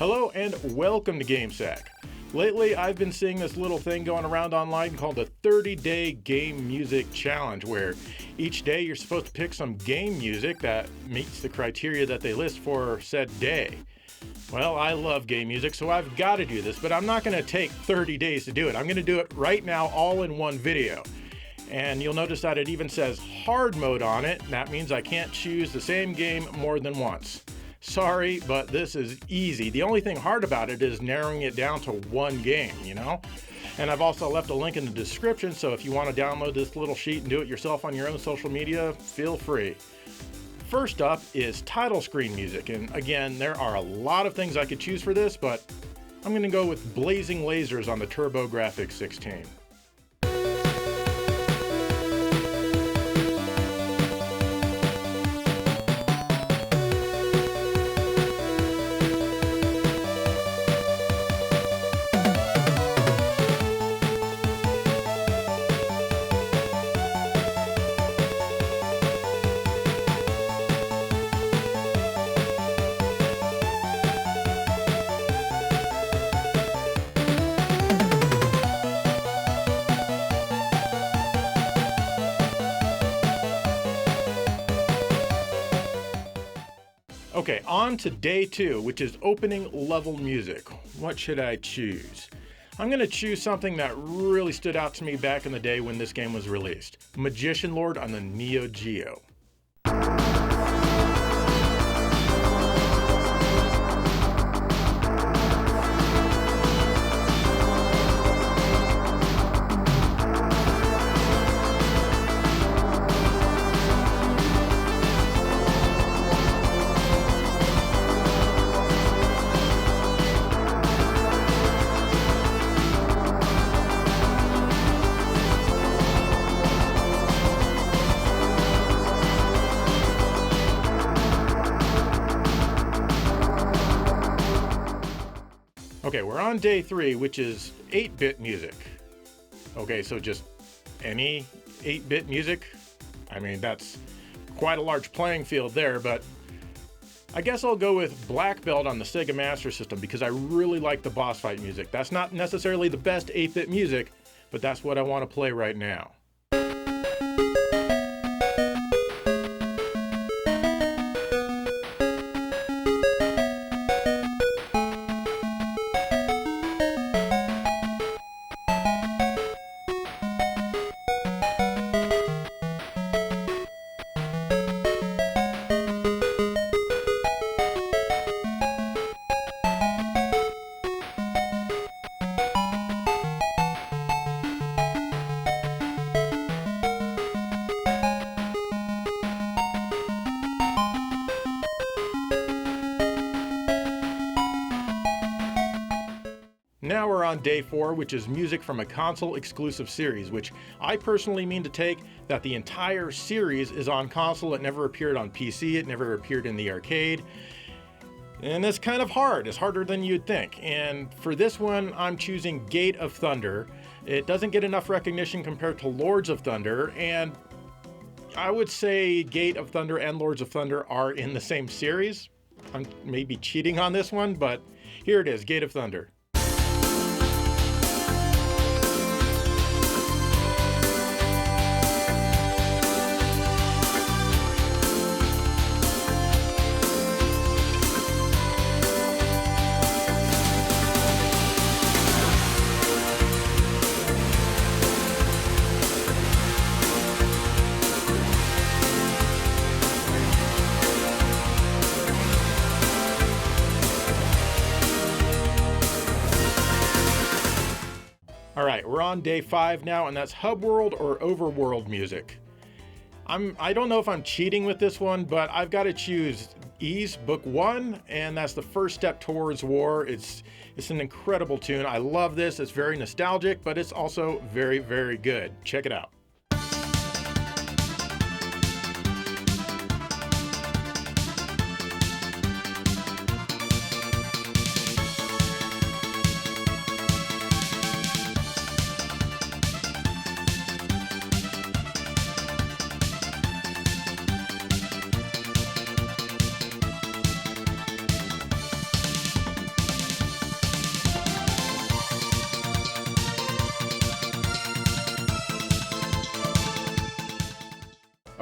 Hello and welcome to GameSack. Lately, I've been seeing this little thing going around online called the 30-Day Game Music Challenge, where each day you're supposed to pick some game music that meets the criteria that they list for said day. Well, I love game music, so I've got to do this, but I'm not going to take 30 days to do it. I'm going to do it right now, all in one video. And you'll notice that it even says hard mode on it. That means I can't choose the same game more than once. Sorry, but this is easy. The only thing hard about it is narrowing it down to one game, you know? And I've also left a link in the description, so if you want to download this little sheet and do it yourself on your own social media, feel free. First up is title screen music, and again, there are a lot of things I could choose for this, but I'm going to go with Blazing Lasers on the TurboGrafx 16. Okay, on to day 2, which is opening level music. What should I choose? I'm going to choose something that really stood out to me back in the day when this game was released. Magician Lord on the Neo Geo. Okay, we're on day 3, which is 8-bit music. Okay, so just any 8-bit music? I mean, that's quite a large playing field there, but I guess I'll go with Black Belt on the Sega Master System because I really like the boss fight music. That's not necessarily the best 8-bit music, but that's what I want to play right now. Now we're on day 4, which is music from a console exclusive series, which I personally mean to take that the entire series is on console. It never appeared on PC, it never appeared in the arcade. And it's kind of hard, it's harder than you'd think. And for this one, I'm choosing Gate of Thunder. It doesn't get enough recognition compared to Lords of Thunder, and I would say Gate of Thunder and Lords of Thunder are in the same series. I'm maybe cheating on this one, but here it is, Gate of Thunder. Alright, we're on day 5 now, and that's Hubworld or Overworld music. I don't know if I'm cheating with this one, but I've got to choose Ys Book 1, and that's the first step towards war. It's an incredible tune. I love this. It's very nostalgic, but it's also very, very good. Check it out.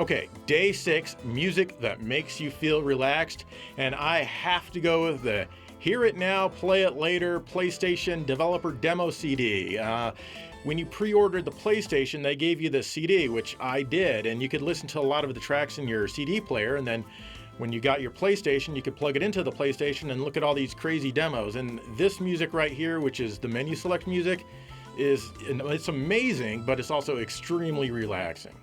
Okay, day 6, music that makes you feel relaxed, and I have to go with the Hear It Now, Play It Later PlayStation Developer Demo CD. When you pre-ordered the PlayStation, they gave you the CD, which I did, and you could listen to a lot of the tracks in your CD player, and then when you got your PlayStation, you could plug it into the PlayStation and look at all these crazy demos. And this music right here, which is the menu select music, it's amazing, but it's also extremely relaxing.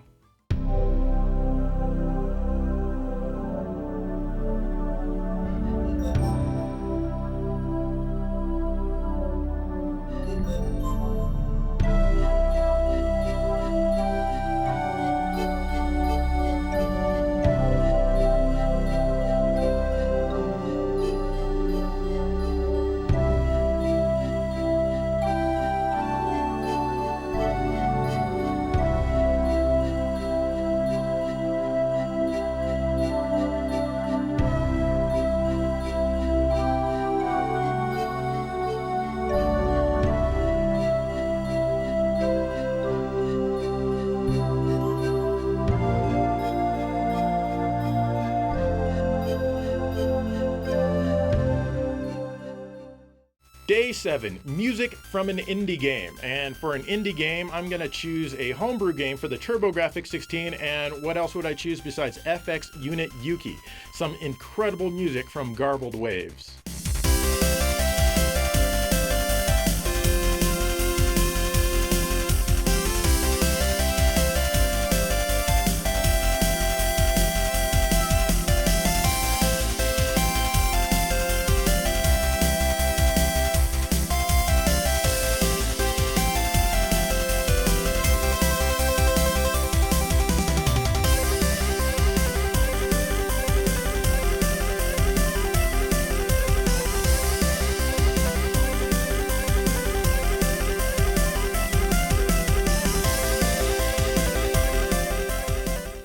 Day 7, music from an indie game. And for an indie game, I'm gonna choose a homebrew game for the TurboGrafx-16, and what else would I choose besides FX Unit Yuki? Some incredible music from Garbled Waves.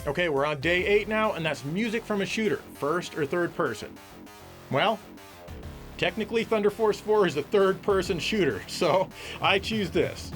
Okay, we're on day 8 now, and that's music from a shooter, first or third person. Well, technically Thunder Force 4 is a third person shooter, so I choose this.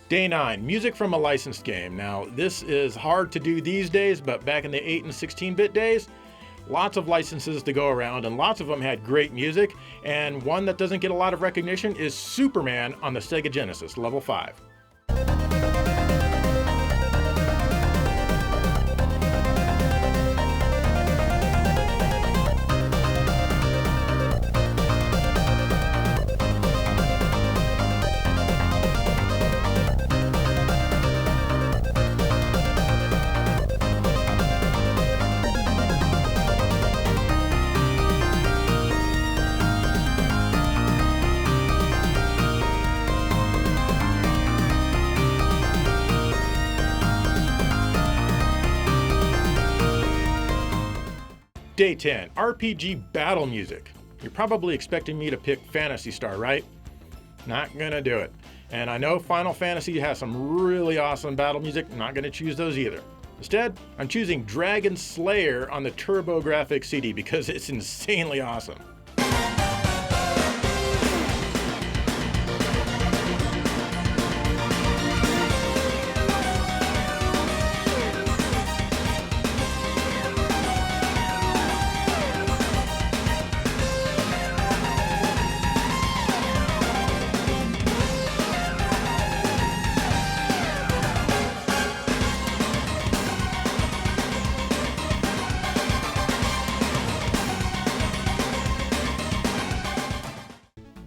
Day 9, music from a licensed game. Now, this is hard to do these days, but back in the 8 and 16-bit days, lots of licenses to go around, and lots of them had great music, and one that doesn't get a lot of recognition is Superman on the Sega Genesis, level 5. Day 10, RPG battle music. You're probably expecting me to pick Phantasy Star, right? Not gonna do it. And I know Final Fantasy has some really awesome battle music, not gonna choose those either. Instead, I'm choosing Dragon Slayer on the TurboGrafx CD because it's insanely awesome.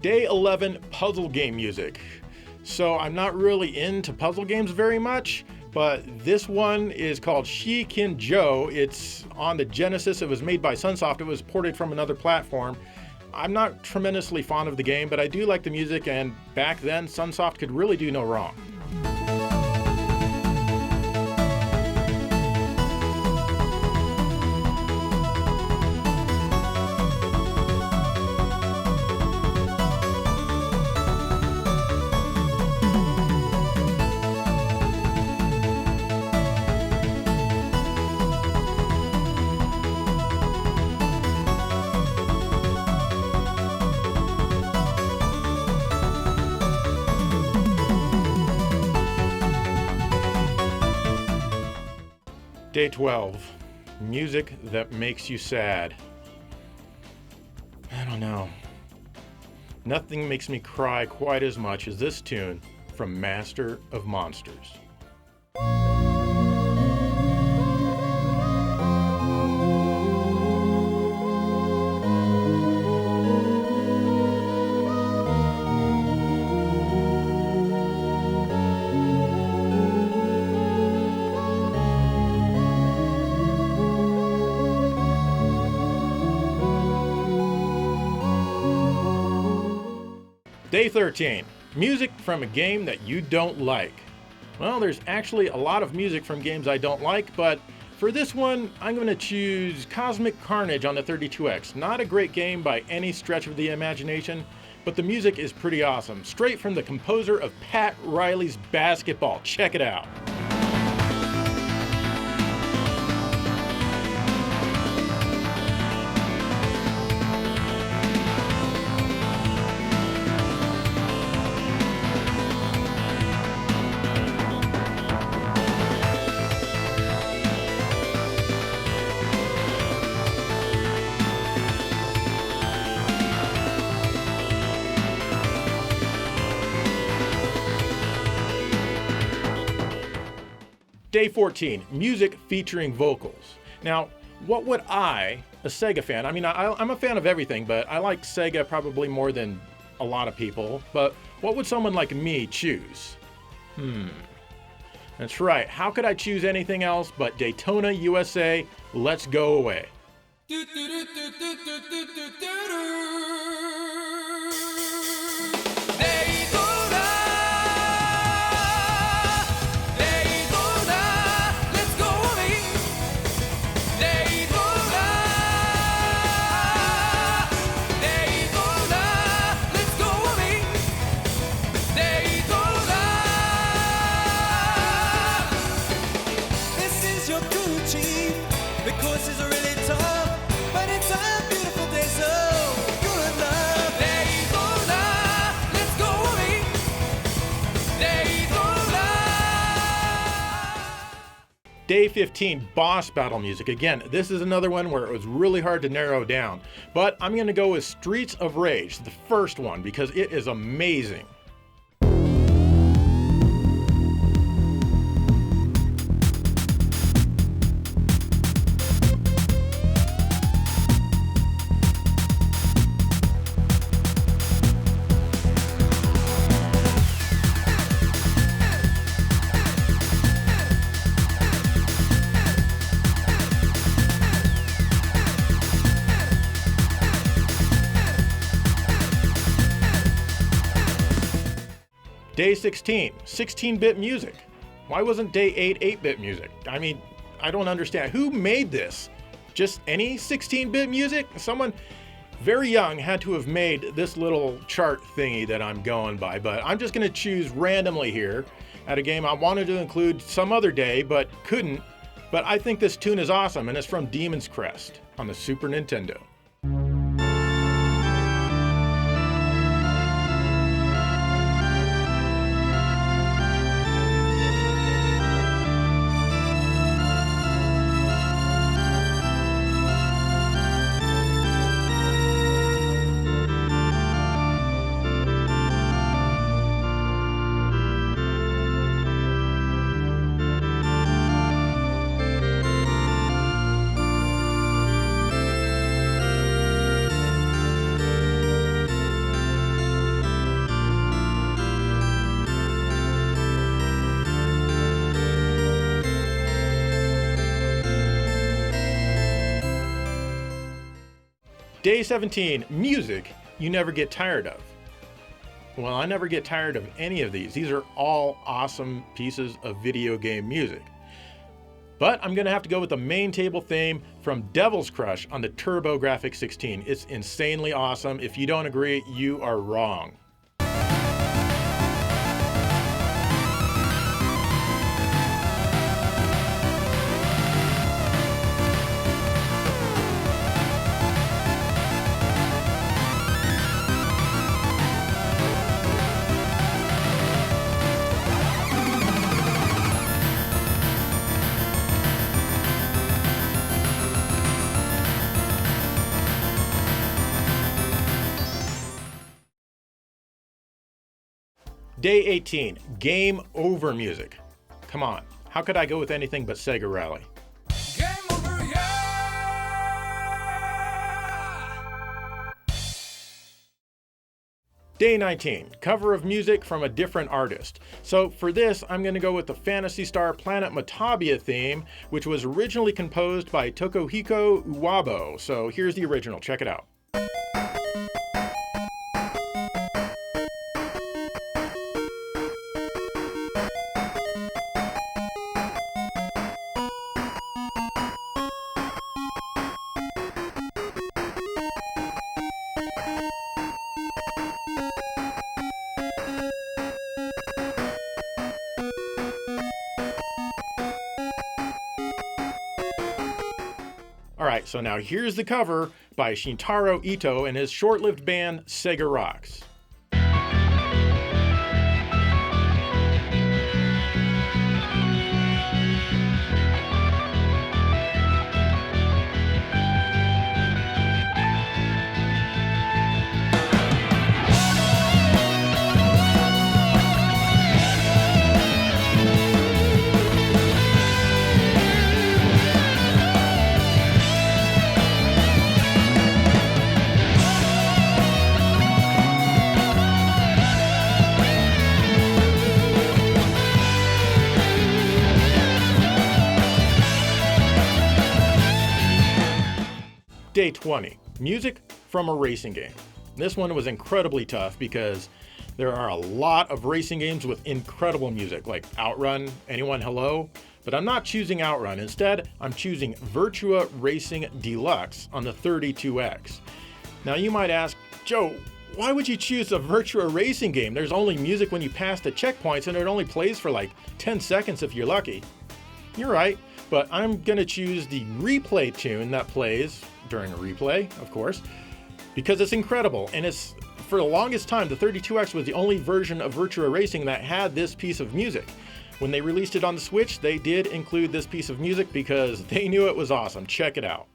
Day 11, puzzle game music. So I'm not really into puzzle games very much, but this one is called Shikin Joe. It's on the Genesis. It was made by Sunsoft. It was ported from another platform. I'm not tremendously fond of the game, but I do like the music, and back then Sunsoft could really do no wrong. Day 12, music that makes you sad. I don't know. Nothing makes me cry quite as much as this tune from Master of Monsters. Day 13, music from a game that you don't like. Well, there's actually a lot of music from games I don't like, but for this one, I'm going to choose Cosmic Carnage on the 32X. Not a great game by any stretch of the imagination, but the music is pretty awesome. Straight from the composer of Pat Riley's Basketball. Check it out. Day 14, music featuring vocals. Now, what would I, a Sega fan, I'm a fan of everything, but I like Sega probably more than a lot of people, but what would someone like me choose? That's right, how could I choose anything else but Daytona, USA, Let's Go Away? Day 15, boss battle music. Again, this is another one where it was really hard to narrow down, but I'm going to go with Streets of Rage, the first one, because it is amazing. Day 16, 16-bit music. Why wasn't Day 8 8-bit music? I don't understand. Who made this? Just any 16-bit music? Someone very young had to have made this little chart thingy that I'm going by, but I'm just going to choose randomly here at a game I wanted to include some other day, but couldn't. But I think this tune is awesome, and it's from Demon's Crest on the Super Nintendo. Day 17, music you never get tired of. Well, I never get tired of any of these. These are all awesome pieces of video game music. But I'm gonna have to go with the main table theme from Devil's Crush on the TurboGrafx 16. It's insanely awesome. If you don't agree, you are wrong. Day 18, game over music. Come on, how could I go with anything but Sega Rally? Game over, yeah! Day 19, cover of music from a different artist. So for this, I'm going to go with the Phantasy Star Planet Matabia theme, which was originally composed by Tokuhiko Uwabo. So here's the original, check it out. Alright, so now here's the cover by Shintaro Ito and his short-lived band Sega Rocks. Day 20, music from a racing game. This one was incredibly tough because there are a lot of racing games with incredible music like Outrun, Anyone Hello, but I'm not choosing Outrun. Instead, I'm choosing Virtua Racing Deluxe on the 32X. Now you might ask, Joe, why would you choose a Virtua Racing game? There's only music when you pass the checkpoints and it only plays for like 10 seconds if you're lucky. You're right, but I'm gonna choose the replay tune that plays during a replay, of course, because it's incredible. And it's, for the longest time, the 32X was the only version of Virtua Racing that had this piece of music. When they released it on the Switch, they did include this piece of music because they knew it was awesome. Check it out.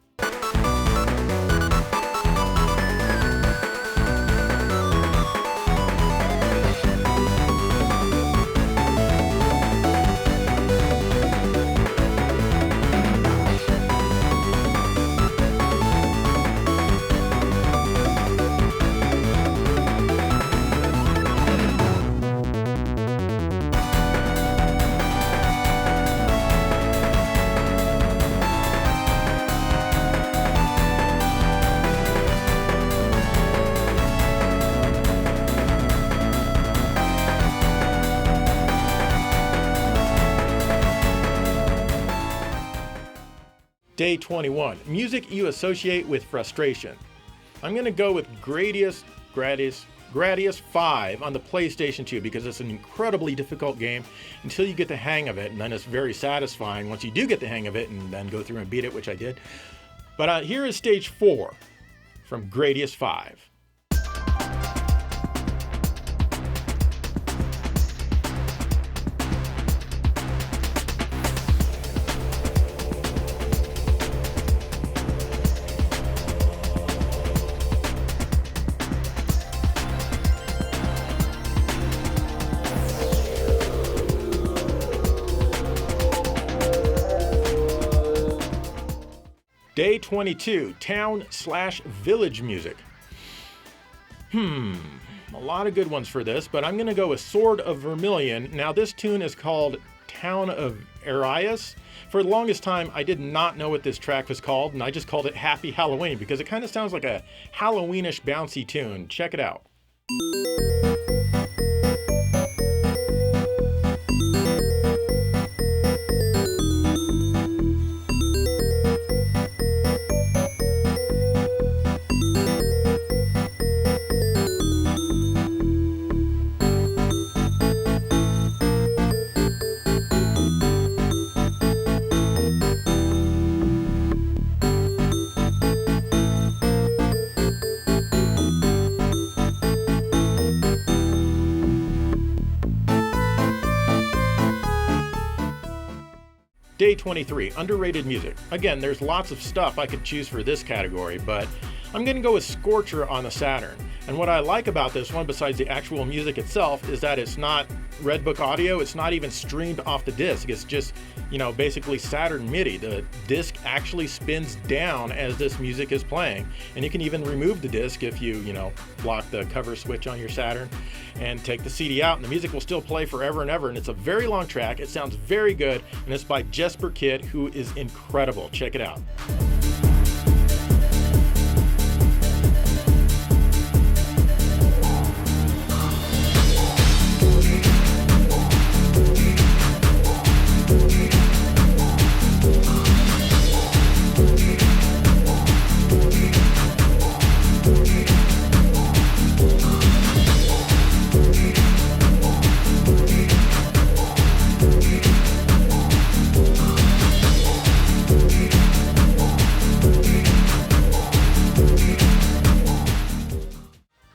Day 21, music you associate with frustration. I'm gonna go with Gradius 5 on the PlayStation 2 because it's an incredibly difficult game until you get the hang of it, and then it's very satisfying once you do get the hang of it and then go through and beat it, which I did. But here is stage 4 from Gradius 5. Day 22, town/village music. A lot of good ones for this, but I'm gonna go with Sword of Vermilion. Now this tune is called town of Arias. For the longest time, I did not know what this track was called, and I just called it Happy Halloween because it kind of sounds like a Halloweenish bouncy tune. Check it out. Day 23, underrated music. Again, there's lots of stuff I could choose for this category, but I'm going to go with Scorcher on the Saturn. And what I like about this one, besides the actual music itself, is that it's not Redbook audio. It's not even streamed off the disc. It's just, basically Saturn MIDI. The disc actually spins down as this music is playing. And you can even remove the disc if you, block the cover switch on your Saturn and take the CD out, and the music will still play forever and ever. And it's a very long track. It sounds very good, and it's by Jesper Kid, who is incredible. Check it out.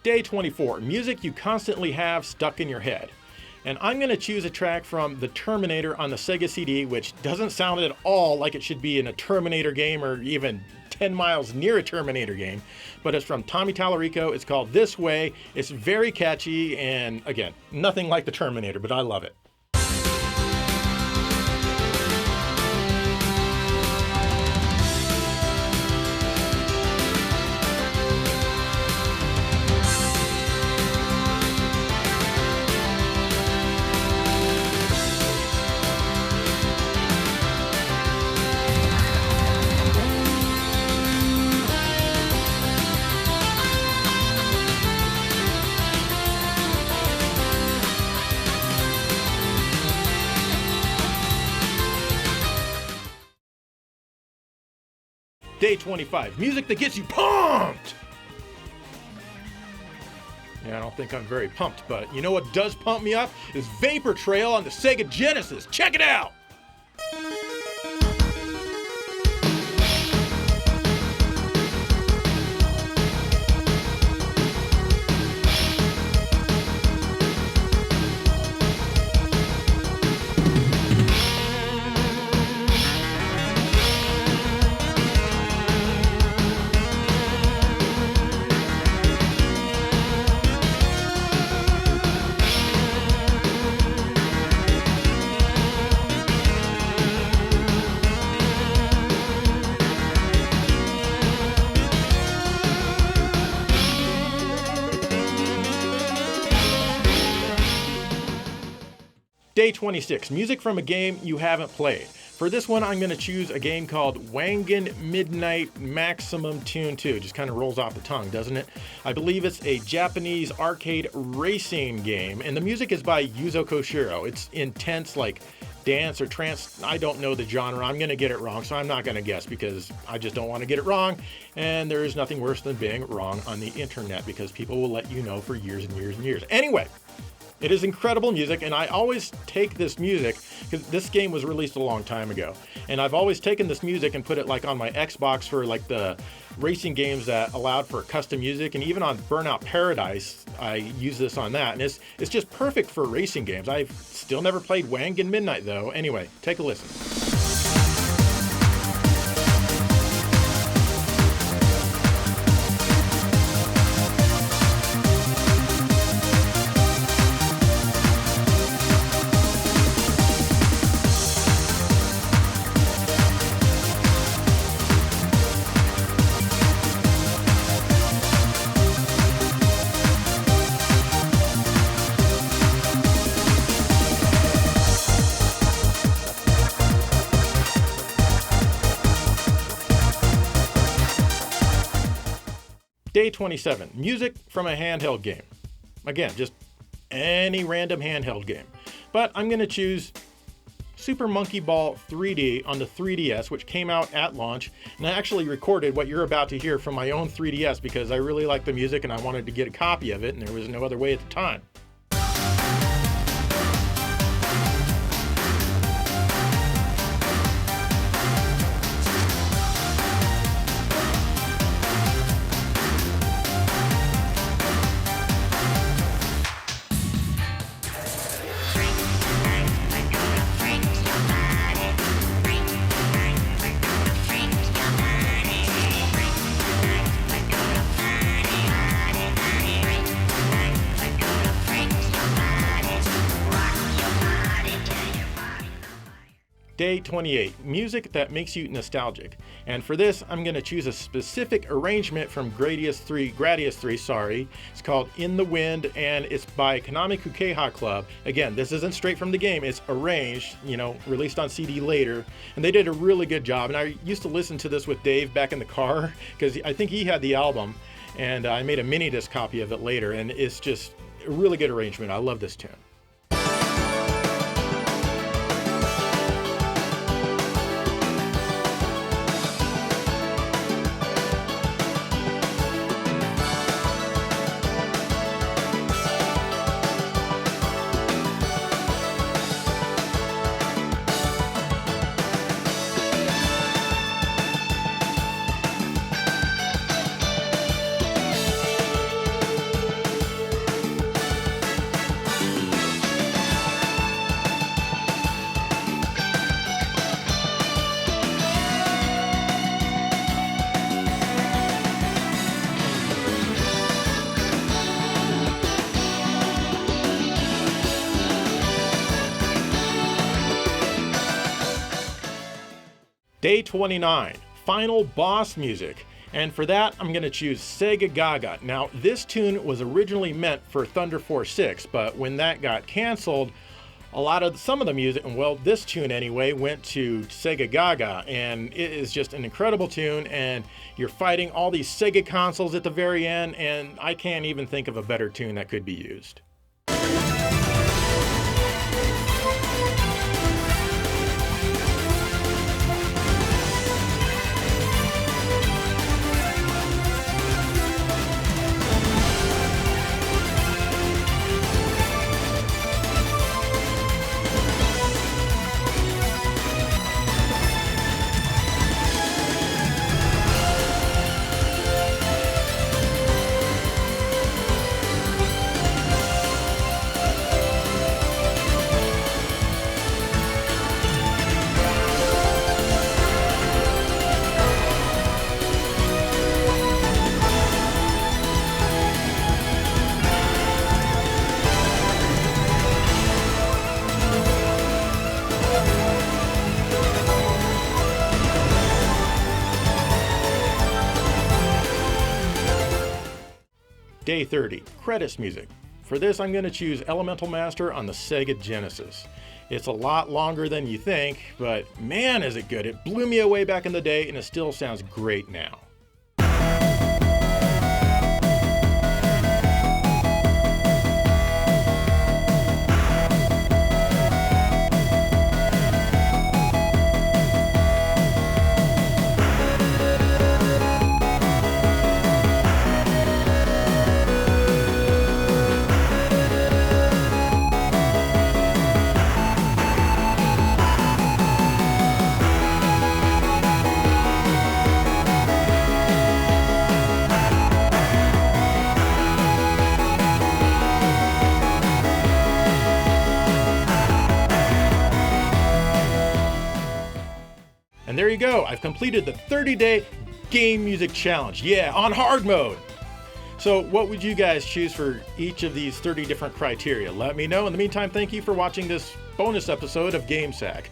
Day 24, music you constantly have stuck in your head. And I'm going to choose a track from The Terminator on the Sega CD, which doesn't sound at all like it should be in a Terminator game or even 10 miles near a Terminator game. But it's from Tommy Tallarico. It's called This Way. It's very catchy, and again, nothing like the Terminator, but I love it. Day 25, music that gets you pumped! Yeah, I don't think I'm very pumped, but you know what does pump me up? Is Vapor Trail on the Sega Genesis. Check it out! Day 26, music from a game you haven't played. For this one, I'm going to choose a game called Wangan Midnight Maximum Tune 2. Just kind of rolls off the tongue, doesn't it? I believe it's a Japanese arcade racing game, and the music is by Yuzo Koshiro. It's intense, like dance or trance. I don't know the genre. I'm going to get it wrong, so I'm not going to guess because I just don't want to get it wrong. And there is nothing worse than being wrong on the internet because people will let you know for years and years and years. Anyway, it is incredible music, and I always take this music, because this game was released a long time ago, and I've always taken this music and put it like on my Xbox for like the racing games that allowed for custom music, and even on Burnout Paradise, I use this on that, and it's just perfect for racing games. I've still never played Wangan Midnight though. Anyway, take a listen. Day 27, music from a handheld game. Again, just any random handheld game. But I'm going to choose Super Monkey Ball 3D on the 3DS, which came out at launch. And I actually recorded what you're about to hear from my own 3DS because I really like the music and I wanted to get a copy of it, and there was no other way at the time. Day 28, music that makes you nostalgic. And for this, I'm going to choose a specific arrangement from Gradius 3, It's called In the Wind, and it's by Konami Kukeiha Club. Again, this isn't straight from the game, it's arranged, released on CD later. And they did a really good job. And I used to listen to this with Dave back in the car, because I think he had the album, and I made a mini disc copy of it later, and it's just a really good arrangement. I love this tune. Day 29, final boss music. And for that, I'm going to choose Sega Gaga. Now, this tune was originally meant for Thunder Force 6, but when that got canceled, some of the music, well, this tune anyway, went to Sega Gaga, and it is just an incredible tune, and you're fighting all these Sega consoles at the very end, and I can't even think of a better tune that could be used. Day 30, credits music. For this, I'm going to choose Elemental Master on the Sega Genesis. It's a lot longer than you think, but man is it good. It blew me away back in the day, and it still sounds great now. And there you go, I've completed the 30-day game music challenge. Yeah, on hard mode. So what would you guys choose for each of these 30 different criteria? Let me know. In the meantime, thank you for watching this bonus episode of GameSack.